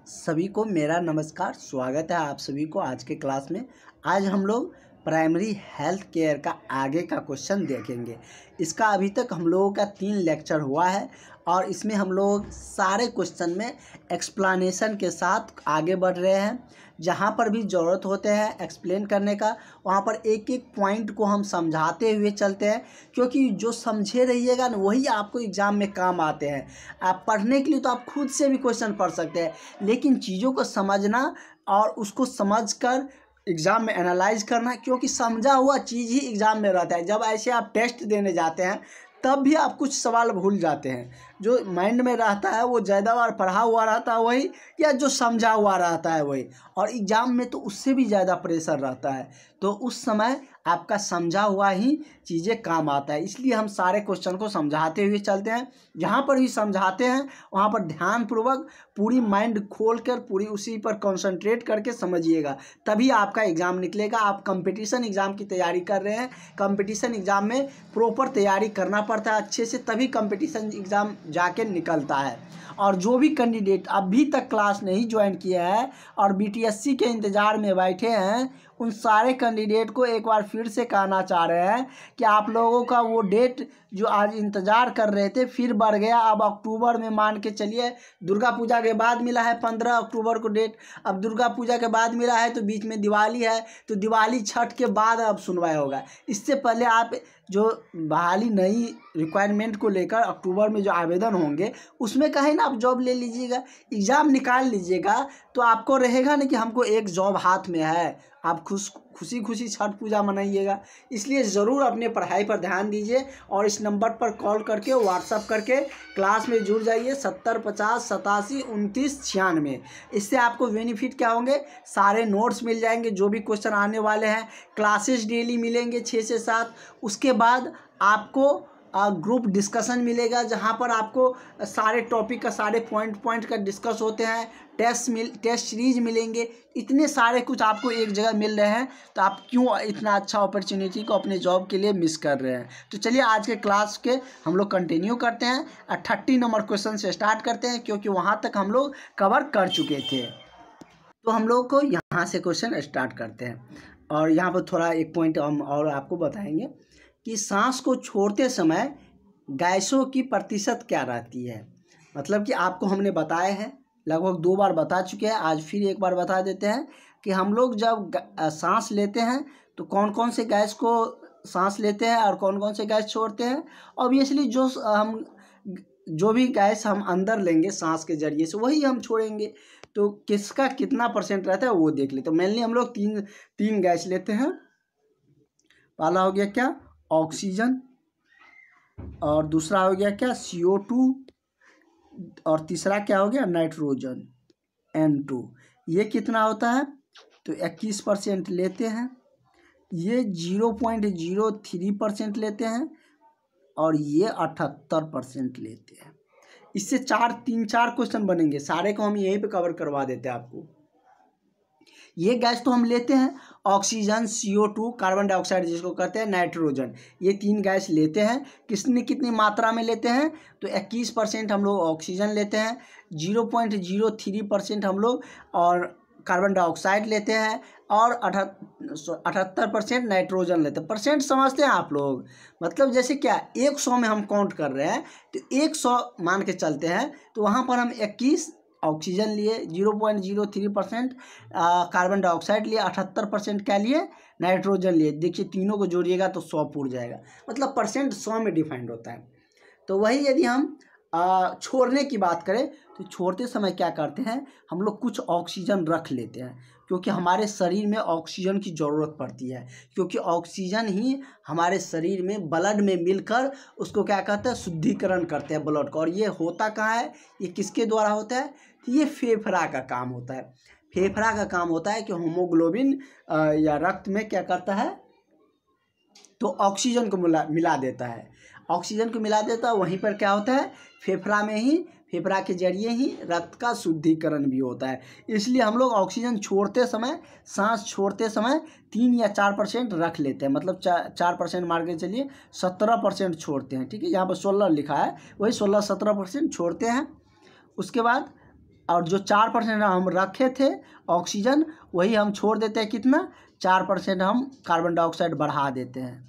सभी को मेरा नमस्कार। स्वागत है आप सभी को आज के क्लास में। आज हम लोग प्राइमरी हेल्थ केयर का आगे का क्वेश्चन देखेंगे। इसका अभी तक हम लोगों का 3 लेक्चर हुआ है और इसमें हम लोग सारे क्वेश्चन में एक्सप्लेनेशन के साथ आगे बढ़ रहे हैं। जहाँ पर भी ज़रूरत होते हैं एक्सप्लेन करने का, वहाँ पर एक एक पॉइंट को हम समझाते हुए चलते हैं, क्योंकि जो समझे रहिएगा ना वही आपको एग्ज़ाम में काम आते हैं। आप पढ़ने के लिए तो आप खुद से भी क्वेश्चन पढ़ सकते हैं, लेकिन चीज़ों को समझना और उसको समझकर एग्ज़ाम में एनालाइज करना, क्योंकि समझा हुआ चीज़ ही एग्ज़ाम में रहता है। जब ऐसे आप टेस्ट देने जाते हैं तब भी आप कुछ सवाल भूल जाते हैं। जो माइंड में रहता है वो ज़्यादा बार पढ़ा हुआ रहता है वही, या जो समझा हुआ रहता है वही, और एग्ज़ाम में तो उससे भी ज़्यादा प्रेशर रहता है। तो उस समय आपका समझा हुआ ही चीज़ें काम आता है। इसलिए हम सारे क्वेश्चन को समझाते हुए चलते हैं। जहाँ पर भी समझाते हैं वहाँ पर ध्यानपूर्वक पूरी माइंड खोल कर पूरी उसी पर कंसंट्रेट करके समझिएगा, तभी आपका एग्ज़ाम निकलेगा। आप कंपटीशन एग्ज़ाम की तैयारी कर रहे हैं, कंपटीशन एग्ज़ाम में प्रॉपर तैयारी करना पड़ता है अच्छे से, तभी कंपटीशन एग्ज़ाम जाके निकलता है। और जो भी कैंडिडेट अभी तक क्लास नहीं ज्वाइन किया है और बीटीएससी के इंतज़ार में बैठे हैं, उन सारे कैंडिडेट को एक बार फिर से कहना चाह रहे हैं कि आप लोगों का वो डेट जो आज इंतज़ार कर रहे थे फिर बढ़ गया। अब अक्टूबर में मान के चलिए, दुर्गा पूजा के बाद मिला है 15 अक्टूबर को डेट। अब दुर्गा पूजा के बाद मिला है तो बीच में दिवाली है, तो दिवाली छठ के बाद अब सुनवाई होगा। इससे पहले आप जो बहाली नई रिक्वायरमेंट को लेकर अक्टूबर में जो आवेदन होंगे उसमें कहें ना आप जॉब ले लीजिएगा, एग्ज़ाम निकाल लीजिएगा, तो आपको रहेगा ना कि हमको एक जॉब हाथ में है। आप खुशी खुशी छठ पूजा मनाइएगा। इसलिए ज़रूर अपने पढ़ाई पर ध्यान दीजिए और इस नंबर पर कॉल करके व्हाट्सअप करके क्लास में जुड़ जाइए 70 50 87 29 96। इससे आपको बेनिफिट क्या होंगे, सारे नोट्स मिल जाएंगे, जो भी क्वेश्चन आने वाले हैं, क्लासेस डेली मिलेंगे 6 से 7। उसके बाद आपको ग्रुप डिस्कशन मिलेगा, जहाँ पर आपको सारे टॉपिक का सारे पॉइंट का डिस्कस होते हैं। टेस्ट सीरीज मिलेंगे, इतने सारे कुछ आपको एक जगह मिल रहे हैं, तो आप क्यों इतना अच्छा अपॉर्चुनिटी को अपने जॉब के लिए मिस कर रहे हैं। तो चलिए आज के क्लास के हम लोग कंटिन्यू करते हैं। 30 नंबर क्वेश्चन से स्टार्ट करते हैं, क्योंकि वहाँ तक हम लोग कवर कर चुके थे। तो हम लोग को यहाँ से क्वेश्चन स्टार्ट करते हैं, और यहाँ पर थोड़ा एक पॉइंट हम और आपको बताएंगे कि सांस को छोड़ते समय गैसों की प्रतिशत क्या रहती है। मतलब कि आपको हमने बताया है, लगभग 2 बार बता चुके हैं, आज फिर एक बार बता देते हैं कि हम लोग जब सांस लेते हैं तो कौन कौन से गैस को सांस लेते हैं और कौन कौन से गैस छोड़ते हैं। ऑब्वियसली जो भी गैस हम अंदर लेंगे सांस के जरिए से वही हम छोड़ेंगे, तो किसका कितना परसेंट रहता है वो देख ले। तो मेनली हम लोग तीन गैस लेते हैं। पहला हो गया क्या, ऑक्सीजन, और दूसरा हो गया क्या, CO2, और तीसरा क्या हो गया, नाइट्रोजन, N2। ये कितना होता है, तो 21% लेते हैं। ये 0.03% लेते हैं, और ये 78% लेते हैं। इससे 3-4 क्वेश्चन बनेंगे, सारे को हम यहीं पे कवर करवा देते हैं आपको। ये गैस तो हम लेते हैं, ऑक्सीजन, CO2, कार्बन डाइऑक्साइड जिसको कहते हैं, नाइट्रोजन, ये 3 गैस लेते हैं। कितनी मात्रा में लेते हैं, तो 21% हम लोग ऑक्सीजन लेते हैं, 0.03% हम लोग और कार्बन डाइऑक्साइड लेते हैं, और 78% नाइट्रोजन लेते हैं। परसेंट समझते हैं आप लोग, मतलब जैसे क्या 100 में हम काउंट कर रहे हैं तो 100 मान के चलते हैं, तो वहाँ पर हम 21 ऑक्सीजन लिए, 0.03% कार्बन डाइऑक्साइड लिए, 78% क्या लिए, नाइट्रोजन लिए। देखिए तीनों को जोड़िएगा तो 100 पूर जाएगा, मतलब परसेंट 100 में डिफाइंड होता है। तो वही यदि हम छोड़ने की बात करें तो छोड़ते समय क्या करते हैं, हम लोग कुछ ऑक्सीजन रख लेते हैं, क्योंकि हमारे शरीर में ऑक्सीजन की ज़रूरत पड़ती है, क्योंकि ऑक्सीजन ही हमारे शरीर में ब्लड में मिलकर उसको क्या कहते हैं, शुद्धिकरण करते हैं ब्लड को। और ये होता कहाँ है, ये किसके द्वारा होता है, तो ये फेफड़ा का काम होता है। फेफड़ा का काम होता है कि हीमोग्लोबिन या रक्त में क्या करता है, तो ऑक्सीजन को मिला देता है। ऑक्सीजन को मिला देता है, वहीं पर क्या होता है, फेफड़ा में ही, फेफड़ा के जरिए ही रक्त का शुद्धिकरण भी होता है। इसलिए हम लोग ऑक्सीजन छोड़ते समय, सांस छोड़ते समय 3 या 4% रख लेते हैं, मतलब 4% मार के चलिए 17% छोड़ते हैं। ठीक है, यहाँ पर 16 लिखा है, वही 16-17% छोड़ते हैं। उसके बाद और जो 4% हम रखे थे ऑक्सीजन, वही हम छोड़ देते हैं। कितना? 4% हम कार्बन डाइऑक्साइड बढ़ा देते हैं,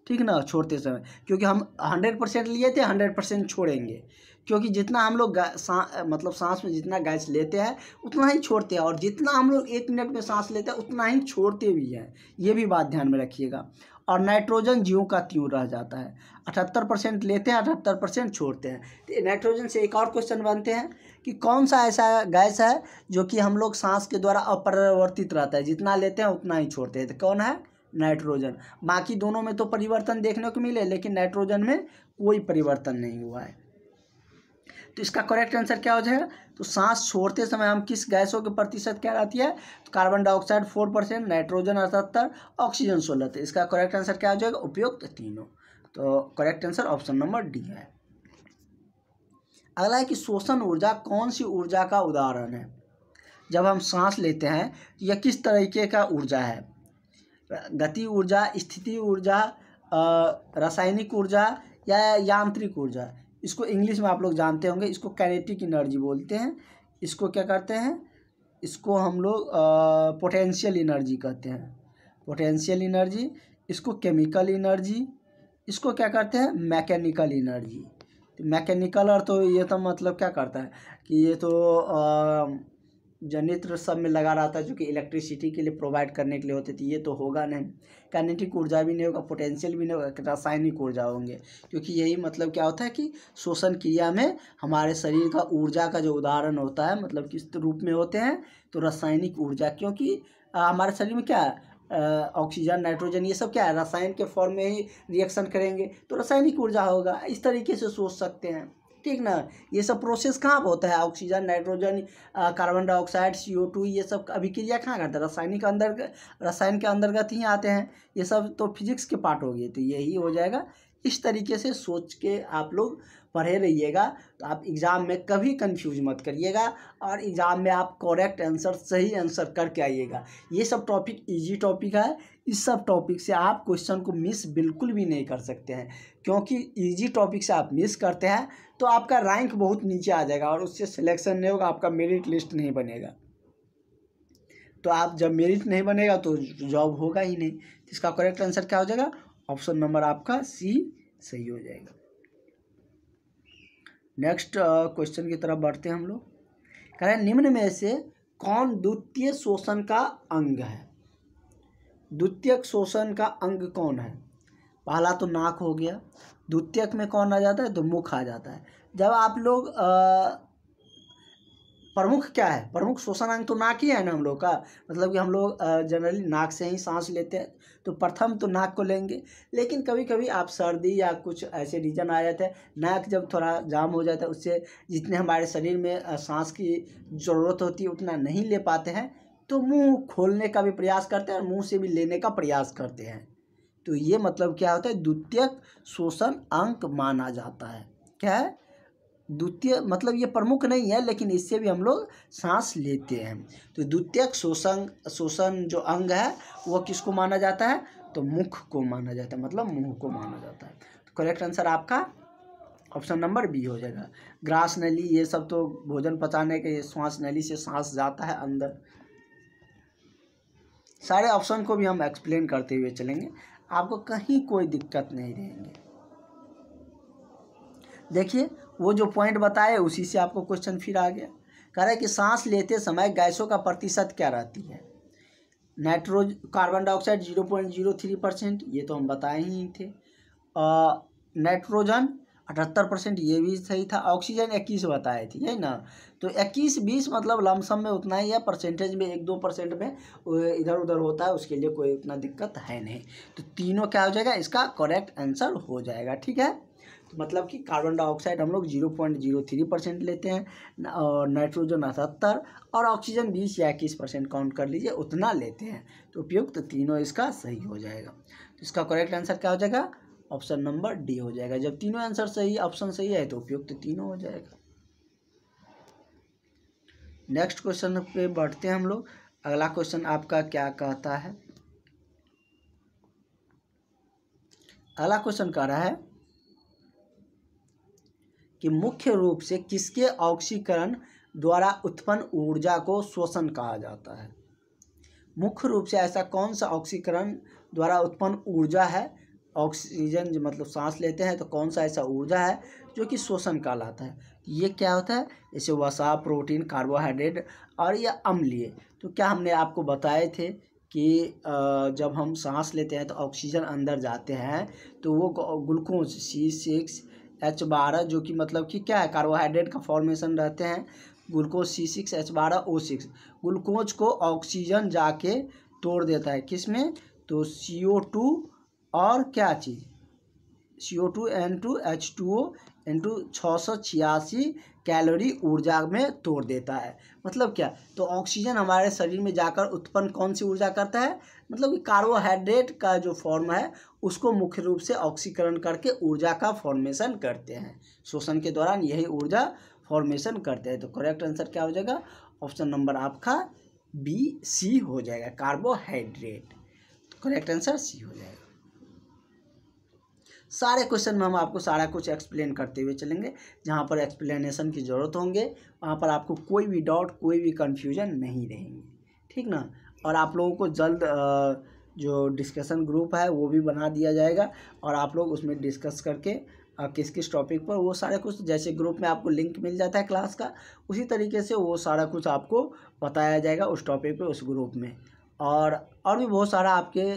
ठीक ना, छोड़ते समय। क्योंकि हम 100% लिए थे, 100% छोड़ेंगे, क्योंकि जितना हम लोग मतलब सांस में जितना गैस लेते हैं उतना ही छोड़ते हैं, और जितना हम लोग 1 मिनट में सांस लेते हैं उतना ही छोड़ते भी हैं। ये भी बात ध्यान में रखिएगा। और नाइट्रोजन ज्यों का त्यों रह जाता है। 78% लेते हैं, 78% छोड़ते हैं। तो नाइट्रोजन से एक और क्वेश्चन बनते हैं कि कौन सा ऐसा गैस है जो कि हम लोग सांस के द्वारा अपरिवर्तित रहता है, जितना लेते हैं उतना ही छोड़ते हैं। तो कौन है? नाइट्रोजन। बाकी दोनों में तो परिवर्तन देखने को मिले, लेकिन नाइट्रोजन में कोई परिवर्तन नहीं हुआ है। तो इसका करेक्ट आंसर क्या हो जाएगा? तो सांस छोड़ते समय हम किस गैसों के प्रतिशत क्या रहती है? तो कार्बन डाइऑक्साइड 4%, नाइट्रोजन 78, ऑक्सीजन 16। तो इसका करेक्ट आंसर क्या हो जाएगा? उपयुक्त तीनों। तो correct answer option number D है। अगला है कि शोषण ऊर्जा कौन सी ऊर्जा का उदाहरण है? जब हम सांस लेते हैं तो यह किस तरीके का ऊर्जा है? गति ऊर्जा, स्थिति ऊर्जा, रासायनिक ऊर्जा या यांत्रिक ऊर्जा? इसको इंग्लिश में आप लोग जानते होंगे, इसको काइनेटिक एनर्जी बोलते हैं। इसको क्या करते हैं? इसको हम लोग पोटेंशियल एनर्जी कहते हैं, पोटेंशियल एनर्जी। इसको केमिकल एनर्जी। इसको क्या करते हैं? Mechanical energy. तो मैकेनिकल और तो ये तो मतलब क्या करता है कि ये तो जनित्र सब में लगा रहता है, जो कि इलेक्ट्रिसिटी के लिए प्रोवाइड करने के लिए होते थे। ये तो होगा नहीं। काइनेटिक ऊर्जा भी नहीं होगा, पोटेंशियल भी नहीं होगा, रासायनिक ऊर्जा होंगे। क्योंकि यही मतलब क्या होता है कि शोषण क्रिया में हमारे शरीर का ऊर्जा का जो उदाहरण होता है, मतलब किस रूप में होते हैं? तो रासायनिक ऊर्जा। क्योंकि हमारे शरीर में क्या है? ऑक्सीजन, नाइट्रोजन, ये सब क्या है? रसायन के फॉर्म में ही रिएक्शन करेंगे, तो रासायनिक ऊर्जा होगा। इस तरीके से सोच सकते हैं, ठीक ना। ये सब प्रोसेस कहाँ पर होता है? Oxygen, nitrogen, carbon dioxide, CO2, ये सब अभिक्रिया कहाँ करता है? रसायन के अंतर्गत ही आते हैं। ये सब तो फिजिक्स के पार्ट हो गए। तो यही हो जाएगा। इस तरीके से सोच के आप लोग पढ़े रहिएगा, तो आप एग्ज़ाम में कभी कंफ्यूज मत करिएगा, और एग्ज़ाम में आप करेक्ट आंसर, सही आंसर करके आइएगा। ये सब टॉपिक इजी टॉपिक है। इस सब टॉपिक से आप क्वेश्चन को मिस बिल्कुल भी नहीं कर सकते हैं, क्योंकि इजी टॉपिक से आप मिस करते हैं तो आपका रैंक बहुत नीचे आ जाएगा, और उससे सिलेक्शन नहीं होगा, आपका मेरिट लिस्ट नहीं बनेगा। तो आप जब मेरिट नहीं बनेगा तो जॉब होगा ही नहीं। इसका करेक्ट आंसर क्या हो जाएगा? ऑप्शन नंबर आपका सी सही हो जाएगा। नेक्स्ट क्वेश्चन की तरफ बढ़ते हैं हम लोग। कह रहे हैं निम्न में से कौन द्वितीय शोषण का अंग है? द्वितीयक शोषण का अंग कौन है? पहला तो नाक हो गया। द्वितीयक में कौन आ जाता है? तो मुख आ जाता है। जब आप लोग प्रमुख क्या है? प्रमुख शोषण अंग तो नाक ही है ना हम लोग का। मतलब कि हम लोग जनरली नाक से ही सांस लेते हैं, तो प्रथम तो नाक को लेंगे। लेकिन कभी कभी आप सर्दी या कुछ ऐसे रीजन आ जाते हैं, नाक जब थोड़ा जाम हो जाता है, उससे जितने हमारे शरीर में सांस की ज़रूरत होती है उतना नहीं ले पाते हैं, तो मुंह खोलने का भी प्रयास करते हैं और मुंह से भी लेने का प्रयास करते हैं। तो ये मतलब क्या होता है? द्वितीयक शोषण अंग माना जाता है। क्या है? द्वितीय मतलब ये प्रमुख नहीं है, लेकिन इससे भी हम लोग सांस लेते हैं। तो द्वितीयक शोषण जो अंग है वो किसको माना जाता है? तो मुख को माना जाता है, मतलब मुंह को माना जाता है। तो करेक्ट आंसर आपका ऑप्शन नंबर बी हो जाएगा। ग्रास नली, ये सब तो भोजन पचाने के, श्वास नली से सांस जाता है अंदर। सारे ऑप्शन को भी हम एक्सप्लेन करते हुए चलेंगे, आपको कहीं कोई दिक्कत नहीं रहेंगे। देखिए वो जो पॉइंट बताए उसी से आपको क्वेश्चन फिर आ गया। कह रहा है कि सांस लेते समय गैसों का प्रतिशत क्या रहती है? कार्बन डाइऑक्साइड 0.03%, ये तो हम बताए ही थे। नाइट्रोजन 78%, ये भी सही था। ऑक्सीजन 21 बताए थे, यही ना। तो 21-20 मतलब लमसम में उतना ही है, परसेंटेज में 1-2% में इधर उधर होता है, उसके लिए कोई उतना दिक्कत है नहीं। तो तीनों क्या हो जाएगा? इसका करेक्ट आंसर हो जाएगा, ठीक है। तो मतलब कि कार्बन डाइऑक्साइड हम लोग 0.03% लेते हैं, और नाइट्रोजन 78, और ऑक्सीजन 20 या 21% काउंट कर लीजिए, उतना लेते हैं। तो उपयुक्त तीनों इसका सही हो जाएगा। तो इसका करेक्ट आंसर क्या हो जाएगा? ऑप्शन नंबर डी हो जाएगा। जब तीनों आंसर सही, ऑप्शन सही है, तो उपयुक्त तीनों हो जाएगा। नेक्स्ट क्वेश्चन पे बढ़ते हैं हम लोग। अगला क्वेश्चन आपका क्या कहता है? अगला क्वेश्चन कह रहा है कि मुख्य रूप से किसके ऑक्सीकरण द्वारा उत्पन्न ऊर्जा को श्वसन कहा जाता है। मुख्य रूप से ऐसा कौन सा ऑक्सीकरण द्वारा उत्पन्न ऊर्जा है, ऑक्सीजन जो मतलब सांस लेते हैं तो कौन सा ऐसा ऊर्जा है जो कि श्वसन कहलाता है। ये क्या होता है, जैसे वसा, प्रोटीन, कार्बोहाइड्रेट और या अम्लीय। तो क्या हमने आपको बताए थे कि जब हम सांस लेते हैं तो ऑक्सीजन अंदर जाते हैं तो वो ग्लूकोज C6H12 जो कि मतलब कि क्या है, कार्बोहाइड्रेट का फॉर्मेशन रहते हैं। ग्लूकोज C6H12O6 ग्लूकोज को ऑक्सीजन जाके तोड़ देता है किस में, तो CO2 और क्या चीज़, CO2 N2 H2O into 686 calorie ऊर्जा में तोड़ देता है। मतलब क्या, तो ऑक्सीजन हमारे शरीर में जाकर उत्पन्न कौन सी ऊर्जा करता है, मतलब कि कार्बोहाइड्रेट का जो फॉर्म है उसको मुख्य रूप से ऑक्सीकरण करके ऊर्जा का फॉर्मेशन करते हैं। श्वसन के दौरान यही ऊर्जा फॉर्मेशन करते हैं। तो करेक्ट आंसर क्या हो जाएगा, ऑप्शन नंबर आपका B/C हो जाएगा, कार्बोहाइड्रेट। तो करेक्ट आंसर C हो जाएगा। सारे क्वेश्चन में हम आपको सारा कुछ एक्सप्लेन करते हुए चलेंगे। जहाँ पर एक्सप्लेनेशन की ज़रूरत होंगे वहाँ पर आपको कोई भी डाउट, कोई भी कन्फ्यूजन नहीं रहेंगे, ठीक ना। और आप लोगों को जल्द जो डिस्कशन ग्रुप है वो भी बना दिया जाएगा और आप लोग उसमें डिस्कस करके किस किस टॉपिक पर, वो सारा कुछ जैसे ग्रुप में आपको लिंक मिल जाता है क्लास का, उसी तरीके से वो सारा कुछ आपको बताया जाएगा उस टॉपिक पे, उस ग्रुप में। और भी बहुत सारा आपके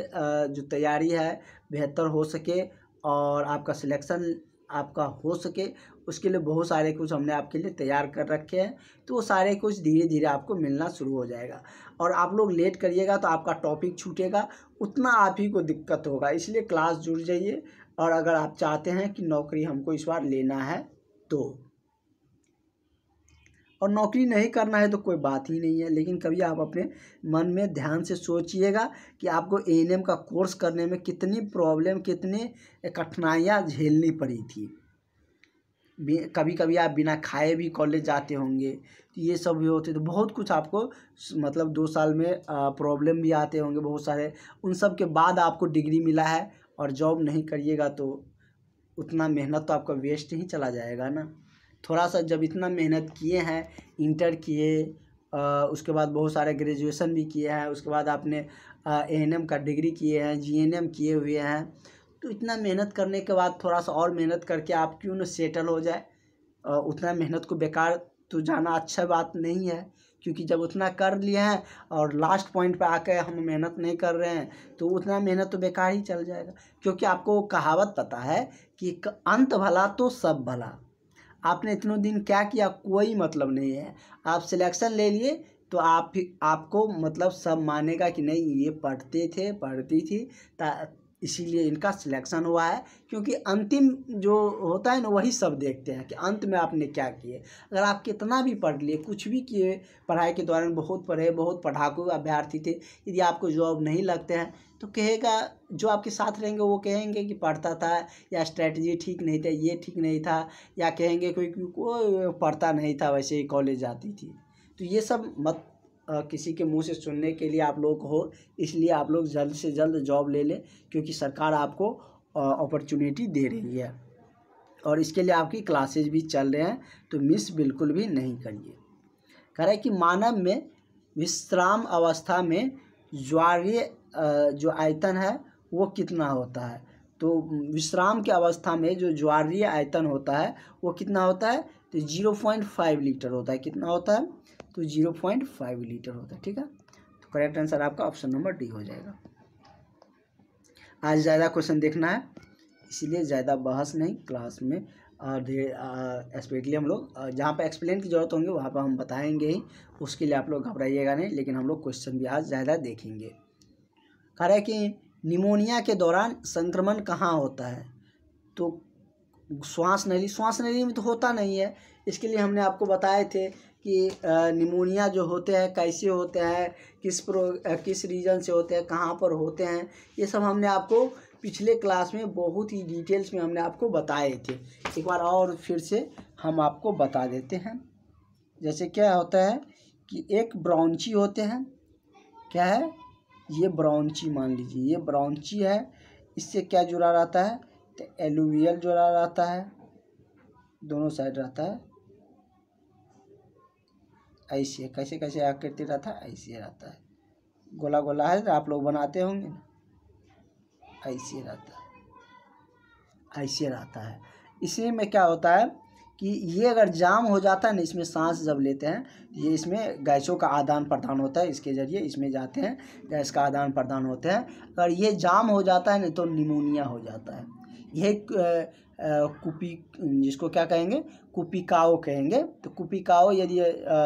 जो तैयारी है बेहतर हो सके और आपका सिलेक्शन आपका हो सके, उसके लिए बहुत सारे कुछ हमने आपके लिए तैयार कर रखे हैं। तो वो सारे कुछ धीरे धीरे आपको मिलना शुरू हो जाएगा। और आप लोग लेट करिएगा तो आपका टॉपिक छूटेगा, उतना आप ही को दिक्कत होगा। इसलिए क्लास जुड़ जाइए। और अगर आप चाहते हैं कि नौकरी हमको इस बार लेना है तो, और नौकरी नहीं करना है तो कोई बात ही नहीं है, लेकिन कभी आप अपने मन में ध्यान से सोचिएगा कि आपको A&M का कोर्स करने में कितनी प्रॉब्लम, कितनी कठिनाइयाँ झेलनी पड़ी थी। कभी कभी आप बिना खाए भी कॉलेज जाते होंगे, तो ये सब भी होते, तो बहुत कुछ आपको मतलब 2 साल में प्रॉब्लम भी आते होंगे बहुत सारे। उन सब के बाद आपको डिग्री मिला है और जॉब नहीं करिएगा तो उतना मेहनत तो आपका वेस्ट ही चला जाएगा ना। थोड़ा सा जब इतना मेहनत किए हैं, इंटर किए, उसके बाद बहुत सारे ग्रेजुएशन भी किए हैं, उसके बाद आपने A&M का डिग्री किए हैं, GNM किए हुए हैं, तो इतना मेहनत करने के बाद थोड़ा सा और मेहनत करके आप क्यों न सेटल हो जाए। उतना मेहनत को बेकार तो जाना अच्छा बात नहीं है, क्योंकि जब उतना कर लिए हैं और लास्ट पॉइंट पे आकर हम मेहनत नहीं कर रहे हैं तो उतना मेहनत तो बेकार ही चल जाएगा। क्योंकि आपको कहावत पता है कि अंत भला तो सब भला। आपने इतने दिन क्या किया, कोई मतलब नहीं है। आप सिलेक्शन ले लिए तो आपको मतलब सब मानेगा कि नहीं ये पढ़ते थे, पढ़ती थी, इसीलिए इनका सिलेक्शन हुआ है। क्योंकि अंतिम जो होता है ना वही सब देखते हैं कि अंत में आपने क्या किए। अगर आप कितना भी पढ़ लिए, कुछ भी किए, पढ़ाई के दौरान बहुत पढ़े, बहुत पढ़ाकू अभ्यर्थी थे, यदि आपको जॉब नहीं लगते हैं तो कहेगा, जो आपके साथ रहेंगे वो कहेंगे कि पढ़ता था, या स्ट्रैटेजी ठीक नहीं था, ये ठीक नहीं था, या कहेंगे कोई पढ़ता नहीं था वैसे ही कॉलेज जाती थी। तो ये सब मत किसी के मुंह से सुनने के लिए आप लोग हो, इसलिए आप लोग जल्द से जल्द जॉब ले लें, क्योंकि सरकार आपको अपॉर्चुनिटी दे रही है और इसके लिए आपकी क्लासेज भी चल रहे हैं, तो मिस बिल्कुल भी नहीं करिए। कह रहा है कि मानव में विश्राम अवस्था में ज्वारीय जो आयतन है वो कितना होता है। तो विश्राम की अवस्था में जो ज्वारीय आयतन होता है वो कितना होता है, तो 0.5 लीटर होता है। कितना होता है, तो 0.5 लीटर होता है, ठीक है। तो करेक्ट आंसर आपका ऑप्शन नंबर डी हो जाएगा। आज ज़्यादा क्वेश्चन देखना है, इसीलिए ज़्यादा बहस नहीं क्लास में, स्पेशली हम लोग जहाँ पे एक्सप्लेन की ज़रूरत होंगे वहाँ पर हम बताएंगे ही, उसके लिए आप लोग घबराइएगा नहीं। लेकिन हम लोग क्वेश्चन भी आज ज़्यादा देखेंगे। कह रहा है कि निमोनिया के दौरान संक्रमण कहाँ होता है, तो श्वास नली में तो होता नहीं है। इसके लिए हमने आपको बताए थे कि निमोनिया जो होते हैं कैसे होते हैं, किस रीजन से होते हैं, कहाँ पर होते हैं, ये सब हमने आपको पिछले क्लास में बहुत ही डिटेल्स में हमने आपको बताए थे। एक बार और फिर से हम आपको बता देते हैं। जैसे क्या होता है कि एक ब्रॉन्ची होते हैं, क्या है ये ब्रॉन्ची, मान लीजिए ये ब्रॉन्ची है, इससे क्या जुड़ा रहता है, तो एलुवियल जुड़ा रहता है, दोनों साइड रहता है। ऐसे कैसे कैसे आकृति रहता है, ऐसे रहता है, गोला गोला है, आप लोग बनाते होंगे ना, ऐसे रहता है, ऐसे रहता है। इसी में क्या होता है कि ये अगर जाम हो जाता है ना, इसमें सांस जब लेते हैं, ये इसमें गैसों का आदान प्रदान होता है, इसके ज़रिए इसमें जाते हैं, गैस का आदान प्रदान होता है। अगर ये जाम हो जाता है ना तो निमोनिया हो जाता है। यह कुपी, जिसको क्या कहेंगे, कुपिकाओ कहेंगे। तो कुपिकाओ यदि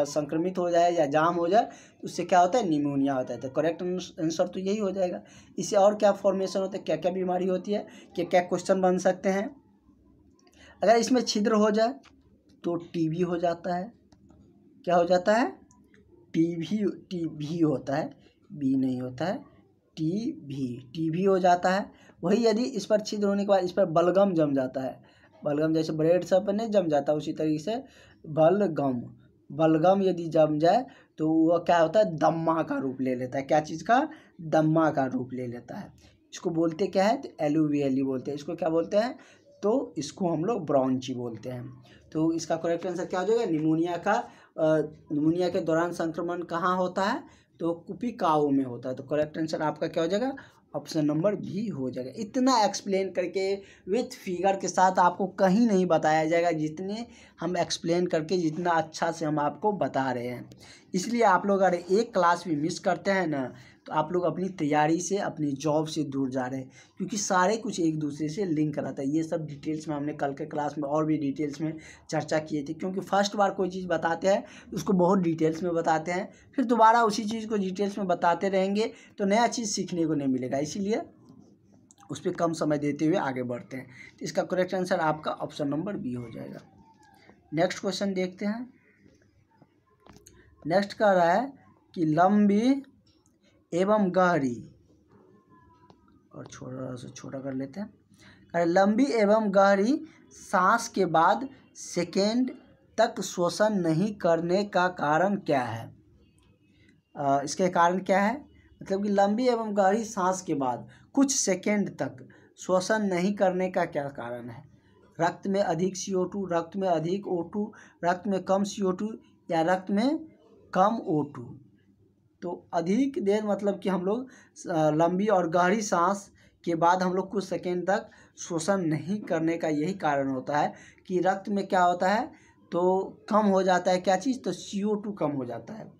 संक्रमित हो जाए या जाम हो जाए तो उससे क्या होता है, निमोनिया होता है। तो करेक्ट आंसर तो यही हो जाएगा। इससे और क्या फॉर्मेशन होता है, क्या क्या बीमारी होती है, क्या क्या क्वेश्चन बन सकते हैं। अगर इसमें छिद्र हो जाए तो टीबी हो जाता है। क्या हो जाता है, टीबी होता है, बी नहीं होता है, टीबी हो जाता है। वही यदि इस पर छिद्र होने के बाद इस पर बलगम जम जाता है, बलगम जैसे ब्रेड सब पर नहीं जम जाता, उसी तरीके से बलगम यदि जम जाए तो वह क्या होता है, दम्मा का रूप ले लेता है। क्या चीज़ का, दम्मा का रूप ले लेता है। इसको बोलते क्या है, तो एलुवियली बोलते हैं। इसको क्या बोलते हैं, तो इसको हम लोग ब्रॉन्ची बोलते हैं। तो इसका करेक्ट आंसर क्या हो जाएगा, निमोनिया के दौरान संक्रमण कहाँ होता है, तो कुपिकाओ में होता है। तो करेक्ट आंसर आपका क्या हो जाएगा, ऑप्शन नंबर बी हो जाएगा। इतना एक्सप्लेन करके विथ फिगर के साथ आपको कहीं नहीं बताया जाएगा जितने हम एक्सप्लेन करके, जितना अच्छा से हम आपको बता रहे हैं। इसलिए आप लोग अगर एक क्लास भी मिस करते हैं ना तो आप लोग अपनी तैयारी से, अपनी जॉब से दूर जा रहे हैं, क्योंकि सारे कुछ एक दूसरे से लिंक रहता है। ये सब डिटेल्स में हमने कल के क्लास में और भी डिटेल्स में चर्चा किए थे। क्योंकि फर्स्ट बार कोई चीज़ बताते हैं उसको बहुत डिटेल्स में बताते हैं, फिर दोबारा उसी चीज़ को डिटेल्स में बताते रहेंगे तो नया चीज़ सीखने को नहीं मिलेगा। इसीलिए उस पर कम समय देते हुए आगे बढ़ते हैं। तो इसका करेक्ट आंसर आपका ऑप्शन नंबर बी हो जाएगा। नेक्स्ट क्वेश्चन देखते हैं। नेक्स्ट कह रहा है कि लंबी एवं गहरी, और छोटा से छोटा कर लेते हैं, अरे लंबी एवं गहरी सांस के बाद सेकेंड तक श्वसन नहीं करने का कारण क्या है। इसके कारण क्या है, मतलब कि लंबी एवं गहरी सांस के बाद कुछ सेकेंड तक श्वसन नहीं करने का क्या कारण है। रक्त में अधिक CO2, रक्त में अधिक O2, रक्त में कम CO2 या रक्त में कम O2। तो अधिक देर मतलब कि हम लोग लंबी और गहरी सांस के बाद हम लोग कुछ सेकेंड तक श्वसन नहीं करने का यही कारण होता है कि रक्त में क्या होता है, तो कम हो जाता है क्या चीज़, तो CO2 कम हो जाता है।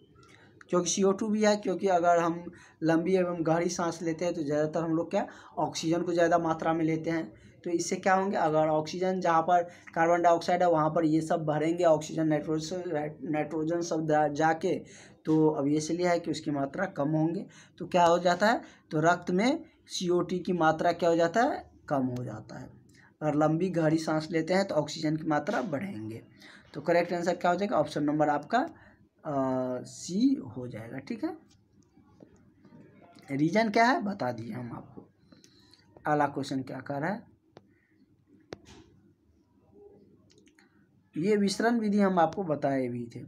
क्योंकि CO2 भी है, क्योंकि अगर हम लंबी एवं गहरी सांस लेते हैं तो ज़्यादातर हम लोग क्या, ऑक्सीजन को ज़्यादा मात्रा में लेते हैं। तो इससे क्या होंगे, अगर ऑक्सीजन जहाँ पर कार्बन डाइऑक्साइड है वहाँ पर ये सब भरेंगे, ऑक्सीजन नाइट्रोजन सब जाके, तो अब ये इसलिए है कि उसकी मात्रा कम होंगे। तो क्या हो जाता है, तो रक्त में CO2 की मात्रा क्या हो जाता है, कम हो जाता है। अगर लंबी गहरी सांस लेते हैं तो ऑक्सीजन की मात्रा बढ़ेंगे। तो करेक्ट आंसर क्या हो जाएगा, ऑप्शन नंबर आपका सी हो जाएगा। ठीक है, रीजन क्या है बता दिए हम आपको। अगला क्वेश्चन क्या कर रहा है, ये विसरण विधि हम आपको बताए भी थे।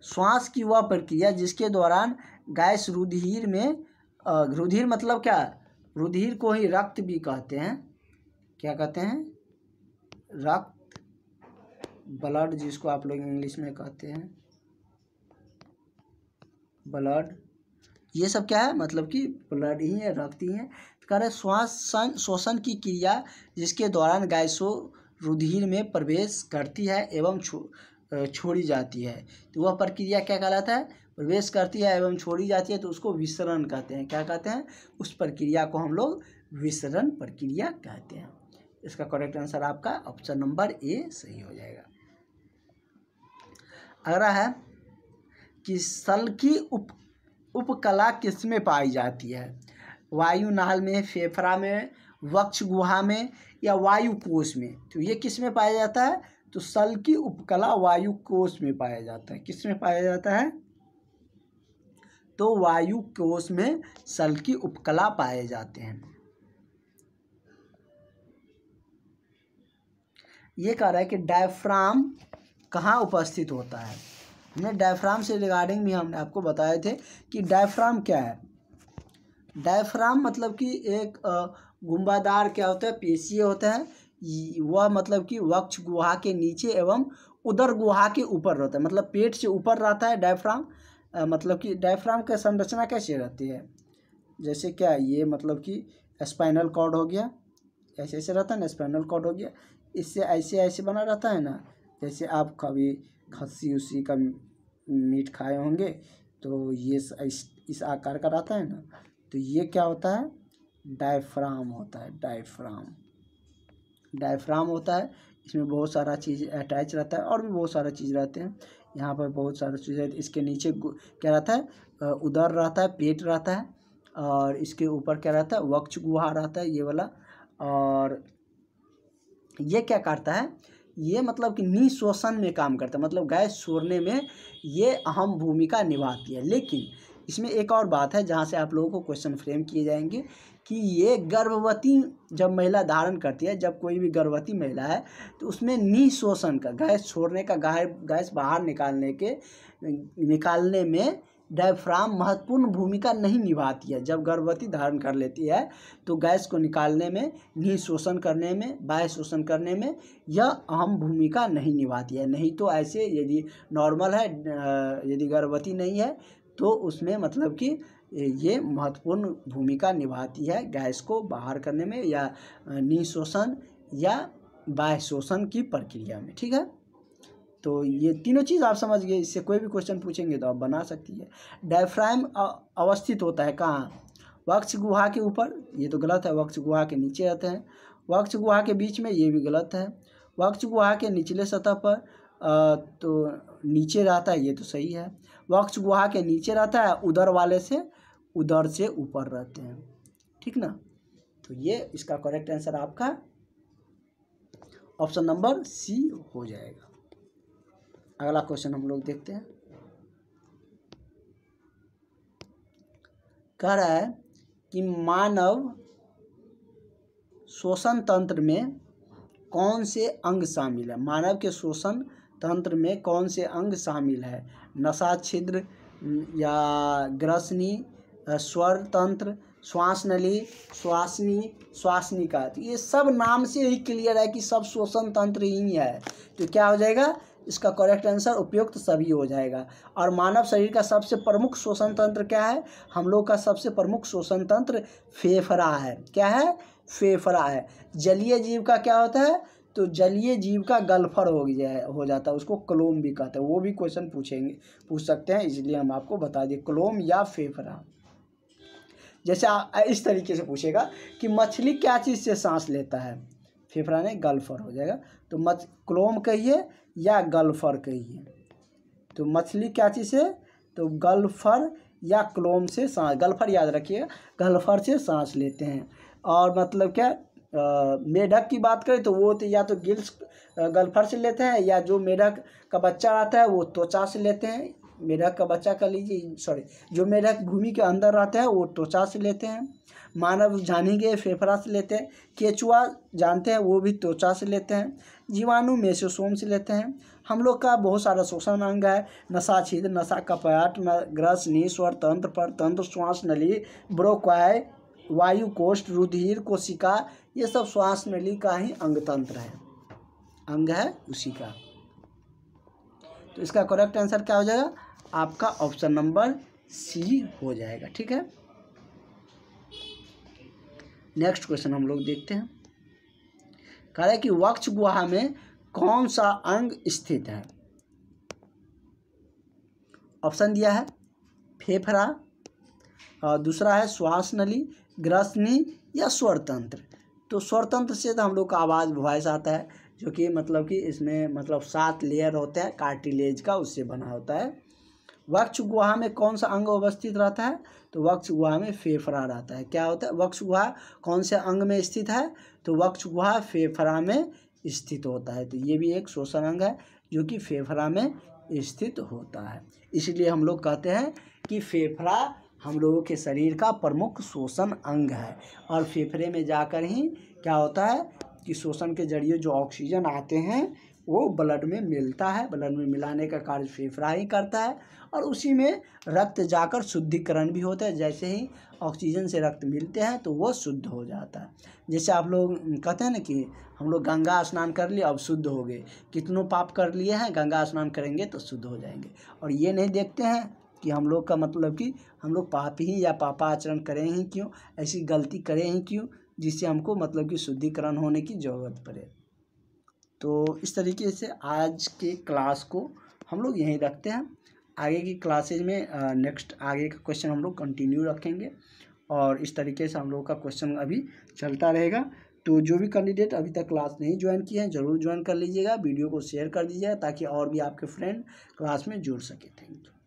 श्वास की वह प्रक्रिया जिसके दौरान गैस रुधिर में, रुधिर मतलब क्या, रुधिर को ही रक्त भी कहते हैं। क्या कहते हैं, रक्त, ब्लड जिसको आप लोग इंग्लिश में कहते हैं ब्लड, ये सब क्या है, मतलब कि ब्लड ही है, रक्त ही है। कह रहे श्वसन की क्रिया जिसके दौरान गैसों रुधिर में प्रवेश करती है एवं छोड़ी जाती है, तो वह प्रक्रिया क्या कहलाता है, प्रवेश करती है एवं छोड़ी जाती है, तो उसको विसरण कहते हैं। क्या कहते हैं, उस प्रक्रिया को हम लोग विसरण प्रक्रिया कहते हैं। इसका करेक्ट आंसर आपका ऑप्शन नंबर ए सही हो जाएगा। अगला है कि सल की उपकला किसमें पाई जाती है, वायुनाल में, फेफड़ा में, वक्ष गुहा में या वायु कोश में। तो ये किस में पाया जाता है, तो सल की उपकला वायु कोश में पाया जाता है। किस में पाया जाता है, तो वायु कोश में सल की उपकला पाए जाते हैं। ये कह रहा है कि डायफ्राम कहाँ उपस्थित होता है। हमने डायफ्राम से रिगार्डिंग भी हमने आपको बताए थे कि डायफ्राम क्या है। डायफ्राम मतलब कि एक गुंबादार क्या होता है, पेशीय होता है। वह मतलब कि वक्ष गुहा के नीचे एवं उदर गुहा के ऊपर रहता है, मतलब पेट से ऊपर रहता है डायफ्राम। मतलब कि डायफ्राम का संरचना कैसे रहती है, जैसे क्या ये मतलब कि स्पाइनल कॉर्ड हो गया, ऐसे ऐसे रहता है ना, स्पाइनल कॉर्ड हो गया, इससे ऐसे ऐसे बना रहता है ना, जैसे आप कभी खस्सी उसी का मीट खाए होंगे तो ये इस आकार का रहता है ना, तो ये क्या होता है, डायफ्राम होता है। डायफ्राम होता है, इसमें बहुत सारा चीज़ अटैच रहता है और भी बहुत सारा चीज़ रहते हैं, यहाँ पर बहुत सारा चीज़ रहती है। इसके नीचे क्या रहता है, उदर रहता है, पेट रहता है, और इसके ऊपर क्या रहता है, वक्ष गुहा रहता है ये वाला। और ये क्या करता है, ये मतलब कि निःशोषण में काम करता है, मतलब गैस छोड़ने में ये अहम भूमिका निभाती है। लेकिन इसमें एक और बात है जहाँ से आप लोगों को क्वेश्चन फ्रेम किए जाएंगे कि ये गर्भवती जब महिला धारण करती है, जब कोई भी गर्भवती महिला है तो उसमें निःशोषण का, गैस छोड़ने का, गैस बाहर निकालने में डायफ्राम महत्वपूर्ण भूमिका नहीं निभाती है। जब गर्भवती धारण कर लेती है तो गैस को निकालने में, निःशोषण करने में, बाह्य शोषण करने में यह अहम भूमिका नहीं निभाती है। नहीं तो ऐसे यदि नॉर्मल है, यदि गर्भवती नहीं है तो उसमें मतलब कि ये महत्वपूर्ण भूमिका निभाती है गैस को बाहर करने में, या निःशोषण या बाह्य शोषण की प्रक्रिया में। ठीक है, तो ये तीनों चीज़ आप समझ गए, इससे कोई भी क्वेश्चन पूछेंगे तो आप बना सकती है। डायफ्राम अवस्थित होता है कहाँ, वक्ष गुहा के ऊपर, ये तो गलत है, वक्ष गुहा के नीचे रहते हैं। वक्ष गुहा के बीच में, ये भी गलत है। वक्ष गुहा के निचले सतह पर तो नीचे रहता है, ये तो सही है। वक्ष गुहा के नीचे रहता है, उदर से ऊपर रहते हैं। ठीक ना, तो ये इसका करेक्ट आंसर आपका ऑप्शन नंबर सी हो जाएगा। अगला क्वेश्चन हम लोग देखते हैं। कह रहा है कि मानव श्वसन तंत्र में कौन से अंग शामिल है, मानव के श्वसन तंत्र में कौन से अंग शामिल है, नसा छिद्र या ग्रसनी, स्वर तंत्र, श्वास नली, श्वासनिका। तो ये सब नाम से ही क्लियर है कि सब श्वसन तंत्र ही है, तो क्या हो जाएगा इसका करेक्ट आंसर उपयुक्त सभी हो जाएगा। और मानव शरीर का सबसे प्रमुख श्वसन तंत्र क्या है, हम लोग का सबसे प्रमुख श्वसन तंत्र फेफड़ा है। क्या है, फेफड़ा है। जलीय जीव का क्या होता है, तो जलीय जीव का गल्फर हो जाता है, उसको क्लोम भी कहते हैं, वो भी क्वेश्चन पूछ सकते हैं, इसलिए हम आपको बता दिए क्लोम या फेफड़ा। जैसे इस तरीके से पूछेगा कि मछली क्या चीज़ से सांस लेता है, फेफड़ा ने गल्फर हो जाएगा, तो क्लोम कहिए या गल्फर कहिए। तो मछली क्या चीज़ से, तो गल्फर या क्लोम से सांस, गल्फर याद रखिएगा, गल्फर से सांस लेते हैं। और मतलब क्या, मेढक की बात करें तो वो तो या तो गिल्स गल्फर से लेते हैं, या जो मेढक का बच्चा आता है वो त्वचा से लेते हैं। मेढक का बच्चा का लीजिए, सॉरी, जो मेढक भूमि के अंदर रहता है वो त्वचा से लेते हैं। मानव जानेंगे फेफड़ा से लेते हैं। केचुआ जानते हैं, वो भी त्वचा से लेते हैं। जीवाणु मेसोसोम से लेते हैं। हम लोग का बहुत सारा श्वसन अंग है, नसा छिद्र, नसा कपाट, ग्रसनी, स्वर तंत्र, परतंत्र, श्वास नली, ब्रोक्वाय, वायु कोष्ठ, रुधिर, कोशिका, ये सब श्वास नली का ही अंग तंत्र है, अंग है उसी का। तो इसका करेक्ट आंसर क्या हो जाएगा, आपका ऑप्शन नंबर सी हो जाएगा। ठीक है, नेक्स्ट क्वेश्चन हम लोग देखते हैं। कह रहा है कि वक्ष गुहा में कौन सा अंग स्थित है। ऑप्शन दिया है फेफड़ा, और दूसरा है श्वास नली, ग्रसनी या स्वर तंत्र। तो स्वर तंत्र से तो हम लोग का आवाज़ वॉइस आता है, जो कि मतलब कि इसमें मतलब 7 लेयर होते हैं कार्टिलेज का, उससे बना होता है। वक्ष गुहा में कौन सा अंग अवस्थित रहता है, तो वक्ष गुहा में फेफड़ा रहता है। क्या होता है, वक्ष गुहा कौन से अंग में स्थित है, तो वक्ष गुहा फेफड़ा में स्थित होता है। तो ये भी एक श्वसन अंग है जो कि फेफड़ा में स्थित होता है। इसलिए हम लोग कहते हैं कि फेफड़ा हम लोगों के शरीर का प्रमुख श्वसन अंग है, और फेफड़े में जाकर ही क्या होता है कि श्वसन के जरिए जो ऑक्सीजन आते हैं वो ब्लड में मिलता है। ब्लड में मिलाने का कार्य फेफड़ा ही करता है और उसी में रक्त जाकर शुद्धिकरण भी होता है। जैसे ही ऑक्सीजन से रक्त मिलते हैं तो वो शुद्ध हो जाता है। जैसे आप लोग कहते हैं ना कि हम लोग गंगा स्नान कर लिए अब शुद्ध हो गए, कितनों पाप कर लिए हैं, गंगा स्नान करेंगे तो शुद्ध हो जाएंगे। और ये नहीं देखते हैं कि हम लोग का मतलब कि हम लोग पापी ही या पापाचरण करें ही क्यों, ऐसी गलती करें ही क्यों जिससे हमको मतलब कि शुद्धिकरण होने की ज़रूरत पड़े। तो इस तरीके से आज के क्लास को हम लोग यहीं रखते हैं। आगे की क्लासेज में नेक्स्ट आगे का क्वेश्चन हम लोग कंटिन्यू रखेंगे और इस तरीके से हम लोग का क्वेश्चन अभी चलता रहेगा। तो जो भी कैंडिडेट अभी तक क्लास नहीं ज्वाइन किए हैं ज़रूर ज्वाइन कर लीजिएगा, वीडियो को शेयर कर दीजिएगा ताकि और भी आपके फ्रेंड क्लास में जुड़ सके। Thank you.